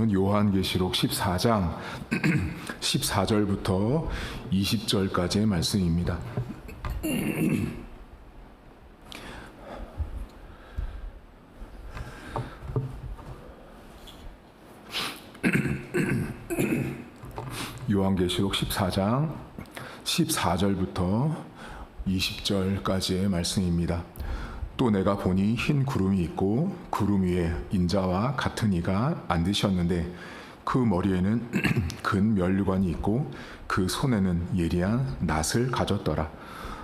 말씀은 요한계시록 14장 14절부터 20절까지의 말씀입니다. 요한계시록 14장 14절부터 20절까지의 말씀입니다. 또 내가 보니 흰 구름이 있고 구름 위에 인자와 같은 이가 앉으셨는데 그 머리에는 근 면류관이 있고 그 손에는 예리한 낫을 가졌더라.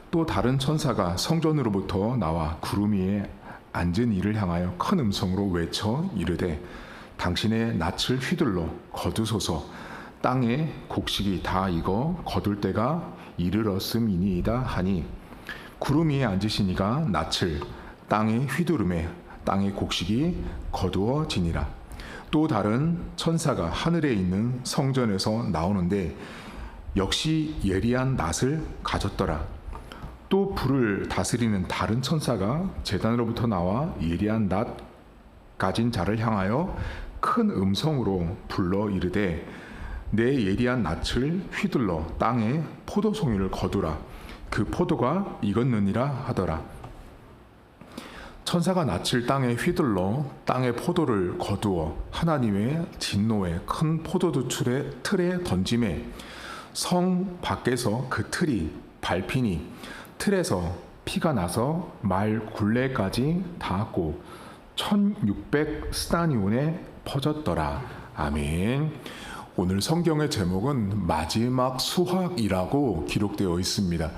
또 다른 천사가 성전으로부터 나와 구름 위에 앉은 이를 향하여 큰 음성으로 외쳐 이르되 당신의 낫을 휘둘러 거두소서. 땅에 곡식이 다 익어 거둘 때가 이르렀음이니이다 하니 구름 위에 앉으시니가 낫을 땅에 휘두르매 땅의 곡식이 거두어지니라. 또 다른 천사가 하늘에 있는 성전에서 나오는데 역시 예리한 낫을 가졌더라. 또 불을 다스리는 다른 천사가 제단으로부터 나와 예리한 낫 가진 자를 향하여 큰 음성으로 불러 이르되 내 예리한 낫을 휘둘러 땅에 포도송이를 거두라. 그 포도가 익었느니라 하더라. 천사가 낫을 땅에 휘둘러 땅의 포도를 거두어 하나님의 진노의 큰 포도주 틀에 던짐에 성 밖에서 그 틀이 밟히니 틀에서 피가 나서 말 굴레까지 닿았고 1600 스타니온에 퍼졌더라. 아멘. 오늘 성경의 제목은 마지막 수확이라고 기록되어 있습니다.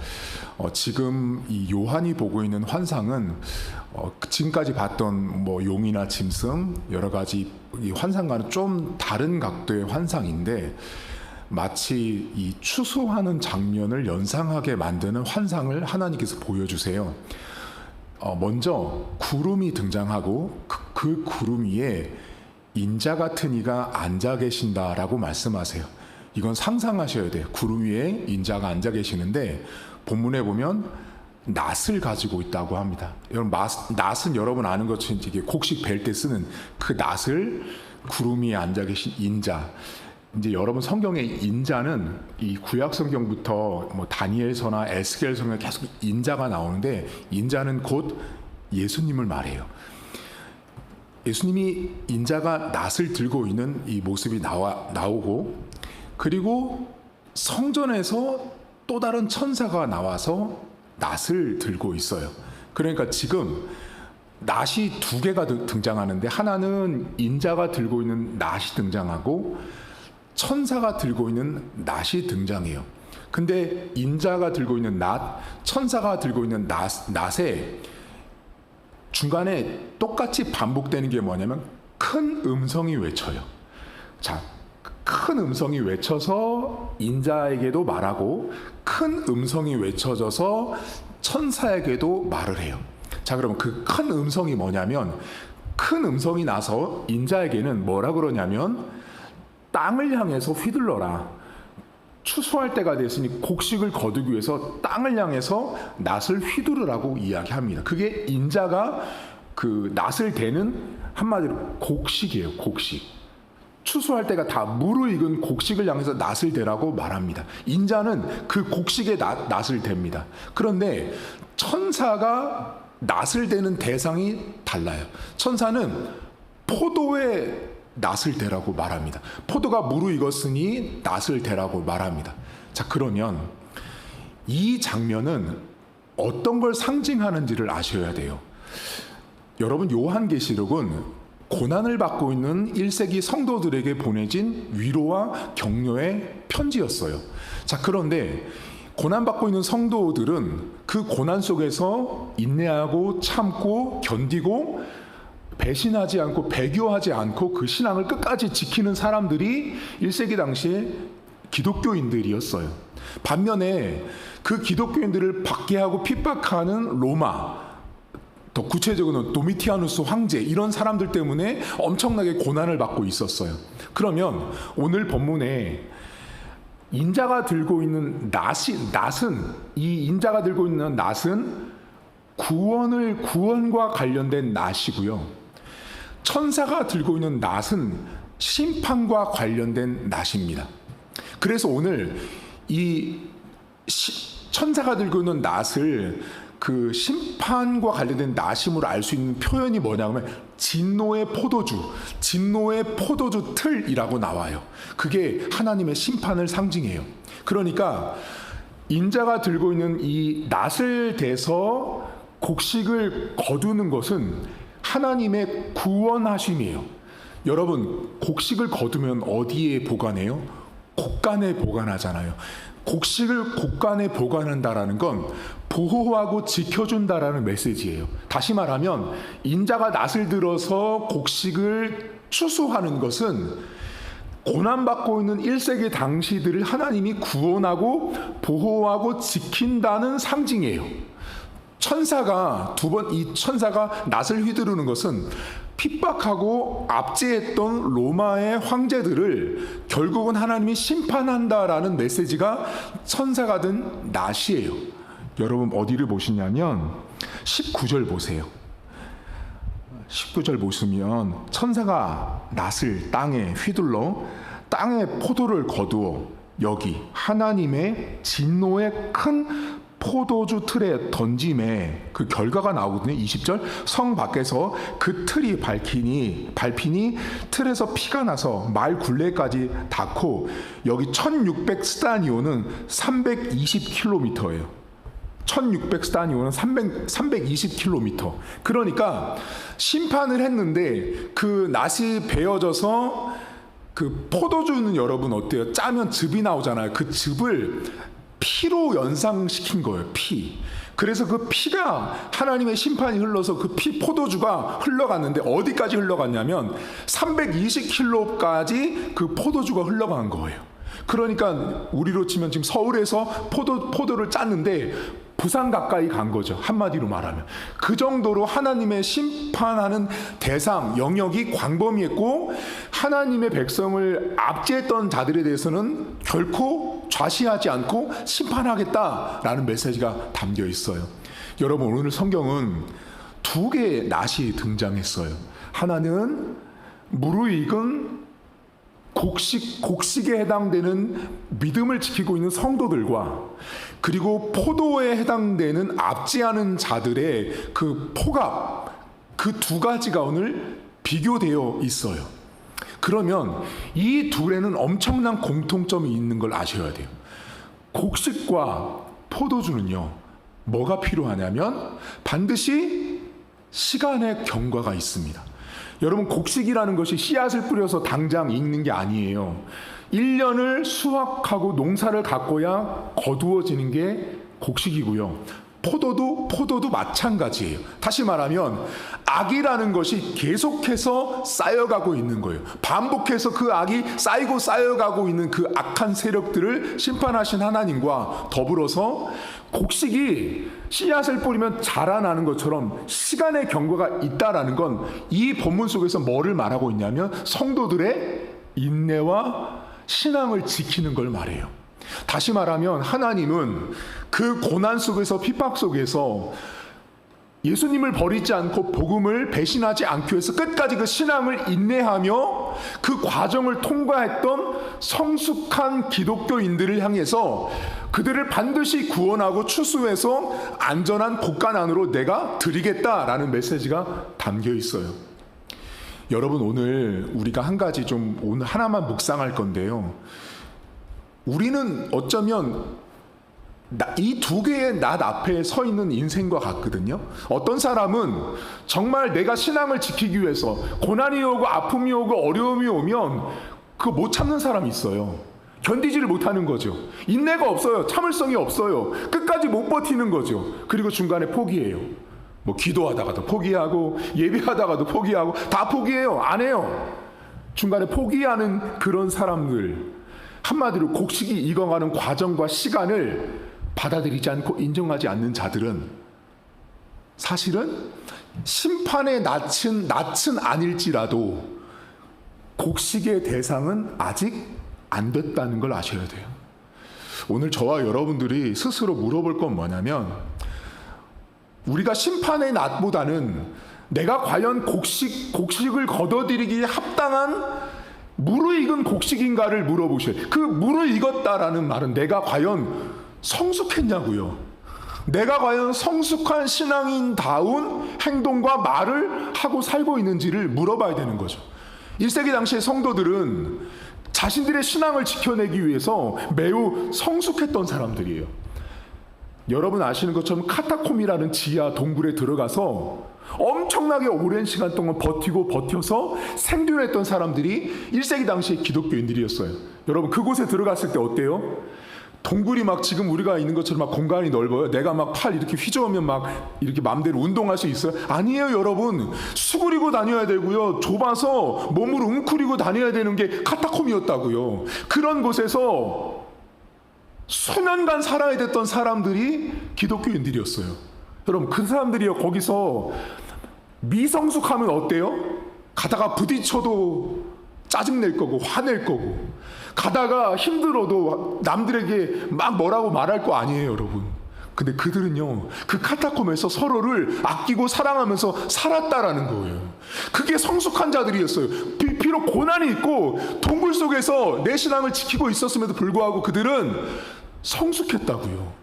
지금 이 요한이 보고 있는 환상은 지금까지 봤던 용이나 짐승 여러 가지 이 환상과는 좀 다른 각도의 환상인데 마치 이 추수하는 장면을 연상하게 만드는 환상을 하나님께서 보여주세요. 먼저 구름이 등장하고 그 구름 위에 인자 같은 이가 앉아 계신다라고 말씀하세요. 이건 상상하셔야 돼요. 구름 위에 인자가 앉아 계시는데 본문에 보면 낫을 가지고 있다고 합니다. 여러분 낫은 여러분 아는 것처럼 이게 곡식 벨 때 쓰는 그 낫을 구름 위에 앉아 계신 인자. 이제 여러분 성경의 인자는 이 구약 성경부터 다니엘서나 에스겔서나 계속 인자가 나오는데 인자는 곧 예수님을 말해요. 예수님이 인자가 낫을 들고 있는 이 모습이 나오고 그리고 성전에서 또 다른 천사가 나와서 낫을 들고 있어요. 그러니까 지금 낫이 두 개가 등장하는데 하나는 인자가 들고 있는 낫이 등장하고 천사가 들고 있는 낫이 등장해요. 근데 인자가 들고 있는 낫, 천사가 들고 있는 낫에 중간에 똑같이 반복되는 게 뭐냐면 큰 음성이 외쳐요. 자, 큰 음성이 외쳐서 인자에게도 말하고 큰 음성이 외쳐져서 천사에게도 말을 해요. 자, 그러면 그 큰 음성이 뭐냐면 큰 음성이 나서 인자에게는 뭐라 그러냐면 땅을 향해서 휘둘러라. 추수할 때가 됐으니 곡식을 거두기 위해서 땅을 향해서 낫을 휘두르라고 이야기합니다. 그게 인자가 그 낫을 대는 한마디로 곡식이에요. 곡식. 추수할 때가 다 무르익은 곡식을 향해서 낫을 대라고 말합니다. 인자는 그 곡식에 낫을 댑니다. 그런데 천사가 낫을 대는 대상이 달라요. 천사는 포도에 낫을 대라고 말합니다. 포도가 무르익었으니 낫을 대라고 말합니다. 자, 그러면 이 장면은 어떤 걸 상징하는지를 아셔야 돼요. 여러분 요한계시록은 고난을 받고 있는 1세기 성도들에게 보내진 위로와 격려의 편지였어요. 자, 그런데 고난받고 있는 성도들은 그 고난 속에서 인내하고 참고 견디고 배신하지 않고 배교하지 않고 그 신앙을 끝까지 지키는 사람들이 1세기 당시에 기독교인들이었어요. 반면에 그 기독교인들을 박해하고 핍박하는 로마, 더 구체적으로는 도미티아누스 황제 이런 사람들 때문에 엄청나게 고난을 받고 있었어요. 그러면 오늘 본문에 인자가 들고 있는 이 인자가 들고 있는 낫은 구원과 관련된 낫이고요. 천사가 들고 있는 낫은 심판과 관련된 낫입니다. 그래서 오늘 이 천사가 들고 있는 낫을 그 심판과 관련된 낫임으로 알 수 있는 표현이 뭐냐면 진노의 포도주 틀이라고 나와요. 그게 하나님의 심판을 상징해요. 그러니까 인자가 들고 있는 이 낫을 대서 곡식을 거두는 것은 하나님의 구원하심이에요. 여러분, 곡식을 거두면 어디에 보관해요? 곡간에 보관하잖아요. 곡식을 곡간에 보관한다라는 건 보호하고 지켜준다라는 메시지예요. 다시 말하면 인자가 낫을 들어서 곡식을 추수하는 것은 고난받고 있는 1세기 당시들을 하나님이 구원하고 보호하고 지킨다는 상징이에요. 천사가 이 천사가 낫을 휘두르는 것은 핍박하고 압제했던 로마의 황제들을 결국은 하나님이 심판한다라는 메시지가 천사가 든 낫이에요. 여러분 어디를 보시냐면 19절 보세요. 19절 보시면 천사가 낫을 땅에 휘둘러 땅에 포도를 거두어 여기 하나님의 진노의 큰 포도주 틀에 던짐에 그 결과가 나오거든요. 20절 성 밖에서 그 틀이 밟히니 틀에서 피가 나서 말 굴레까지 닿고 여기 1600 스타니오는 320km예요. 1600 스타니오는 320km. 그러니까 심판을 했는데 그 낫이 베어져서 그 포도주는 여러분 어때요? 짜면 즙이 나오잖아요. 그 즙을 피로 연상시킨 거예요. 피. 그래서 그 피가 하나님의 심판이 흘러서 그 포도주가 흘러갔는데 어디까지 흘러갔냐면 320km까지 그 포도주가 흘러간 거예요. 그러니까 우리로 치면 지금 서울에서 포도를 짰는데 부산 가까이 간 거죠. 한마디로 말하면. 그 정도로 하나님의 심판하는 대상, 영역이 광범위했고 하나님의 백성을 압제했던 자들에 대해서는 결코 좌시하지 않고 심판하겠다라는 메시지가 담겨 있어요. 여러분 오늘 성경은 두 개의 낫이 등장했어요. 하나는 무르익은 곡식에 해당되는 믿음을 지키고 있는 성도들과 그리고 포도에 해당되는 압제하는 자들의 그 폭압, 그 두 가지가 오늘 비교되어 있어요. 그러면 이 둘에는 엄청난 공통점이 있는 걸 아셔야 돼요. 곡식과 포도주는요, 뭐가 필요하냐면 반드시 시간의 경과가 있습니다. 여러분 곡식이라는 것이 씨앗을 뿌려서 당장 익는 게 아니에요. 1년을 수확하고 농사를 갖고야 거두어지는 게 곡식이고요. 포도도 마찬가지예요. 다시 말하면 악이라는 것이 계속해서 쌓여가고 있는 거예요. 반복해서 그 악이 쌓여가고 있는 그 악한 세력들을 심판하신 하나님과 더불어서 곡식이 씨앗을 뿌리면 자라나는 것처럼 시간의 경과가 있다라는 건 이 본문 속에서 뭐를 말하고 있냐면 성도들의 인내와 신앙을 지키는 걸 말해요. 다시 말하면 하나님은 그 고난 속에서 핍박 속에서 예수님을 버리지 않고 복음을 배신하지 않기 위해서 끝까지 그 신앙을 인내하며 그 과정을 통과했던 성숙한 기독교인들을 향해서 그들을 반드시 구원하고 추수해서 안전한 곡간 안으로 내가 드리겠다라는 메시지가 담겨 있어요. 여러분 오늘 우리가 한 가지 좀 오늘 하나만 묵상할 건데요. 우리는 어쩌면 이 두 개의 낫 앞에 서 있는 인생과 같거든요. 어떤 사람은 정말 내가 신앙을 지키기 위해서 고난이 오고 아픔이 오고 어려움이 오면 그거 못 참는 사람이 있어요. 견디지를 못하는 거죠. 인내가 없어요. 참을성이 없어요. 끝까지 못 버티는 거죠. 그리고 중간에 포기해요. 뭐 기도하다가도 포기하고 예배하다가도 포기하고 다 포기해요. 안 해요. 중간에 포기하는 그런 사람들, 한마디로 곡식이 익어가는 과정과 시간을 받아들이지 않고 인정하지 않는 자들은 사실은 심판의 낯은 아닐지라도 곡식의 대상은 아직 안 됐다는 걸 아셔야 돼요. 오늘 저와 여러분들이 스스로 물어볼 건 뭐냐면 우리가 심판의 낫보다는 내가 과연 곡식을 거둬들이기에 합당한 무르익은 곡식인가를 물어보셔요. 그 무르익었다라는 말은 내가 과연 성숙했냐고요. 내가 과연 성숙한 신앙인다운 행동과 말을 하고 살고 있는지를 물어봐야 되는 거죠. 1세기 당시의 성도들은 자신들의 신앙을 지켜내기 위해서 매우 성숙했던 사람들이에요. 여러분 아시는 것처럼 카타콤이라는 지하 동굴에 들어가서 엄청나게 오랜 시간 동안 버텨서 생존했던 사람들이 1세기 당시의 기독교인들이었어요. 여러분 그곳에 들어갔을 때 어때요? 동굴이 막 지금 우리가 있는 것처럼 막 공간이 넓어요. 내가 막 팔 이렇게 휘저으면 막 이렇게 마음대로 운동할 수 있어요? 아니에요, 여러분. 수그리고 다녀야 되고요. 좁아서 몸을 웅크리고 다녀야 되는 게 카타콤이었다고요. 그런 곳에서 수년간 살아야 됐던 사람들이 기독교인들이었어요. 여러분 그 사람들이요 거기서 미성숙하면 어때요? 가다가 부딪혀도 짜증낼 거고 화낼 거고, 가다가 힘들어도 남들에게 막 뭐라고 말할 거 아니에요, 여러분. 근데 그들은요 그 카타콤에서 서로를 아끼고 사랑하면서 살았다라는 거예요. 그게 성숙한 자들이었어요. 비록 고난이 있고 동굴 속에서 내 신앙을 지키고 있었음에도 불구하고 그들은 성숙했다고요.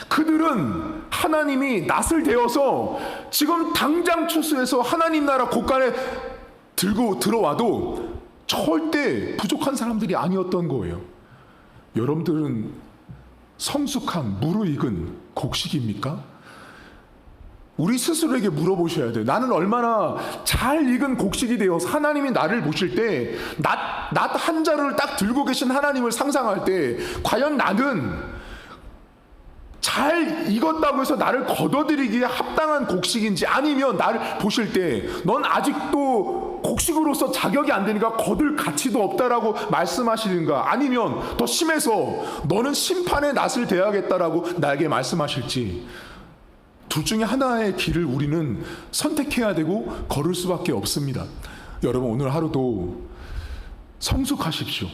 그들은 하나님이 낯을 대어서 지금 당장 추수해서 하나님 나라 곳간에 들고 들어와도 절대 부족한 사람들이 아니었던 거예요. 여러분들은 성숙한 무르익은 곡식입니까? 우리 스스로에게 물어보셔야 돼요. 나는 얼마나 잘 익은 곡식이 되어서 하나님이 나를 보실 때 낫 한 자루를 딱 들고 계신 하나님을 상상할 때 과연 나는 잘 익었다고 해서 나를 걷어들이기에 합당한 곡식인지, 아니면 나를 보실 때 넌 아직도 곡식으로서 자격이 안 되니까 거둘 가치도 없다라고 말씀하시는가, 아니면 더 심해서 너는 심판의 낫을 대하겠다라고 나에게 말씀하실지, 둘 중에 하나의 길을 우리는 선택해야 되고 걸을 수밖에 없습니다. 여러분 오늘 하루도 성숙하십시오.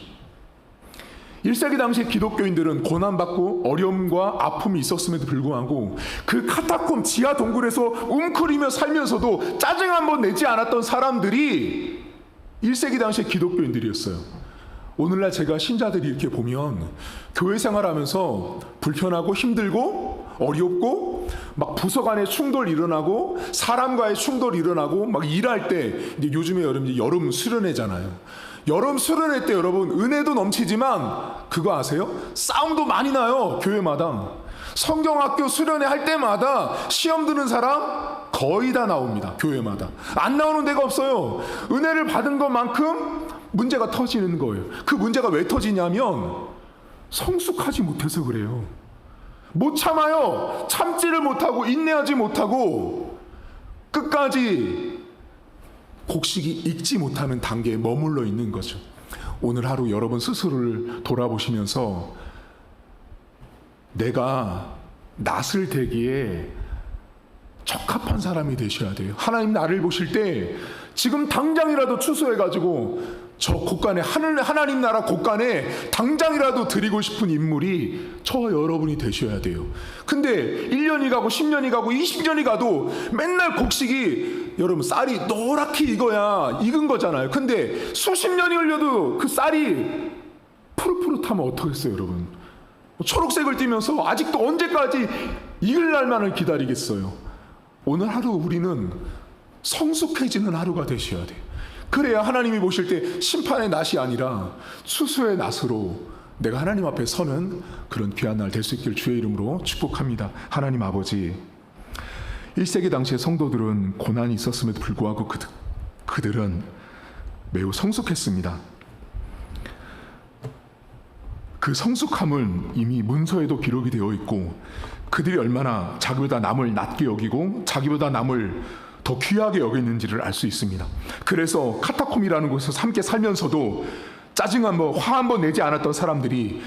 1세기 당시 기독교인들은 고난받고 어려움과 아픔이 있었음에도 불구하고 그 카타콤 지하 동굴에서 웅크리며 살면서도 짜증 한번 내지 않았던 사람들이 1세기 당시의 기독교인들이었어요. 오늘날 제가 신자들이 이렇게 보면 교회 생활하면서 불편하고 힘들고 어렵고 막 부서 간의 충돌이 일어나고 사람과의 충돌이 일어나고 막 일할 때, 이제 요즘에 여름 수련회잖아요. 여름 수련회 때 여러분 은혜도 넘치지만 그거 아세요? 싸움도 많이 나요. 교회마다 성경학교 수련회 할 때마다 시험 드는 사람 거의 다 나옵니다. 교회마다 안 나오는 데가 없어요. 은혜를 받은 것만큼 문제가 터지는 거예요. 그 문제가 왜 터지냐면 성숙하지 못해서 그래요. 못 참아요. 참지를 못하고 인내하지 못하고 끝까지 곡식이 익지 못하는 단계에 머물러 있는 거죠. 오늘 하루 여러분 스스로를 돌아보시면서 내가 낯을 대기에 적합한 사람이 되셔야 돼요. 하나님 나를 보실 때 지금 당장이라도 추수해가지고 저 곳간에 하나님 나라 곳간에 당장이라도 드리고 싶은 인물이 저와 여러분이 되셔야 돼요. 근데 1년이 가고 10년이 가고 20년이 가도 맨날 곡식이, 여러분 쌀이 노랗게 익은 거잖아요. 근데 수십 년이 흘려도 그 쌀이 푸릇푸릇하면 어떡겠어요, 여러분? 초록색을 띠면서 아직도 언제까지 익을 날만을 기다리겠어요? 오늘 하루 우리는 성숙해지는 하루가 되셔야 돼요. 그래야 하나님이 보실 때 심판의 낫이 아니라 추수의 낫으로 내가 하나님 앞에 서는 그런 귀한 날 될 수 있기를 주의 이름으로 축복합니다. 하나님 아버지, 1세기 당시의 성도들은 고난이 있었음에도 불구하고 그들은 매우 성숙했습니다. 그 성숙함은 이미 문서에도 기록이 되어 있고 그들이 얼마나 자기보다 남을 낮게 여기고 자기보다 남을 더 귀하게 여겼는지를 알 수 있습니다. 그래서 카타콤이라는 곳에서 함께 살면서도 짜증 한번, 화 한번 내지 않았던 사람들이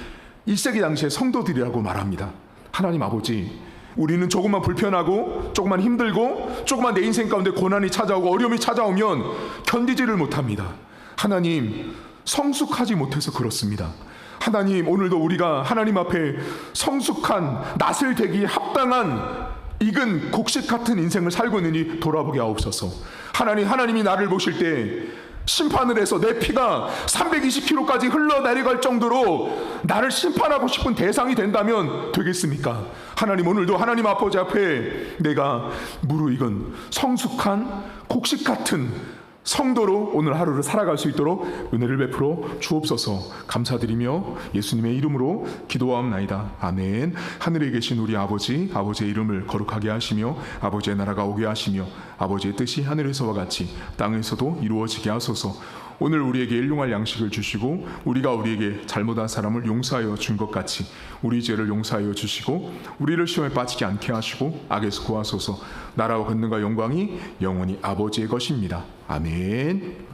1세기 당시의 성도들이라고 말합니다. 하나님 아버지, 우리는 조금만 불편하고 조금만 힘들고 조금만 내 인생 가운데 고난이 찾아오고 어려움이 찾아오면 견디지를 못합니다. 하나님, 성숙하지 못해서 그렇습니다. 하나님, 오늘도 우리가 하나님 앞에 성숙한 낫을 대기에 합당한 익은 곡식 같은 인생을 살고 있느니 돌아보게 하옵소서. 하나님이 나를 보실 때 심판을 해서 내 피가 320km까지 흘러내려갈 정도로 나를 심판하고 싶은 대상이 된다면 되겠습니까? 하나님, 오늘도 하나님 아버지 앞에 내가 무르익은 성숙한 곡식 같은 성도로 오늘 하루를 살아갈 수 있도록 은혜를 베풀어 주옵소서. 감사드리며 예수님의 이름으로 기도하옵나이다. 아멘. 하늘에 계신 우리 아버지, 아버지의 이름을 거룩하게 하시며 아버지의 나라가 오게 하시며 아버지의 뜻이 하늘에서와 같이 땅에서도 이루어지게 하소서. 오늘 우리에게 일용할 양식을 주시고 우리가 우리에게 잘못한 사람을 용서하여 준 것 같이 우리 죄를 용서하여 주시고 우리를 시험에 빠지게 않게 하시고 악에서 구하소서. 나라와 권능과 영광이 영원히 아버지의 것입니다. 아멘.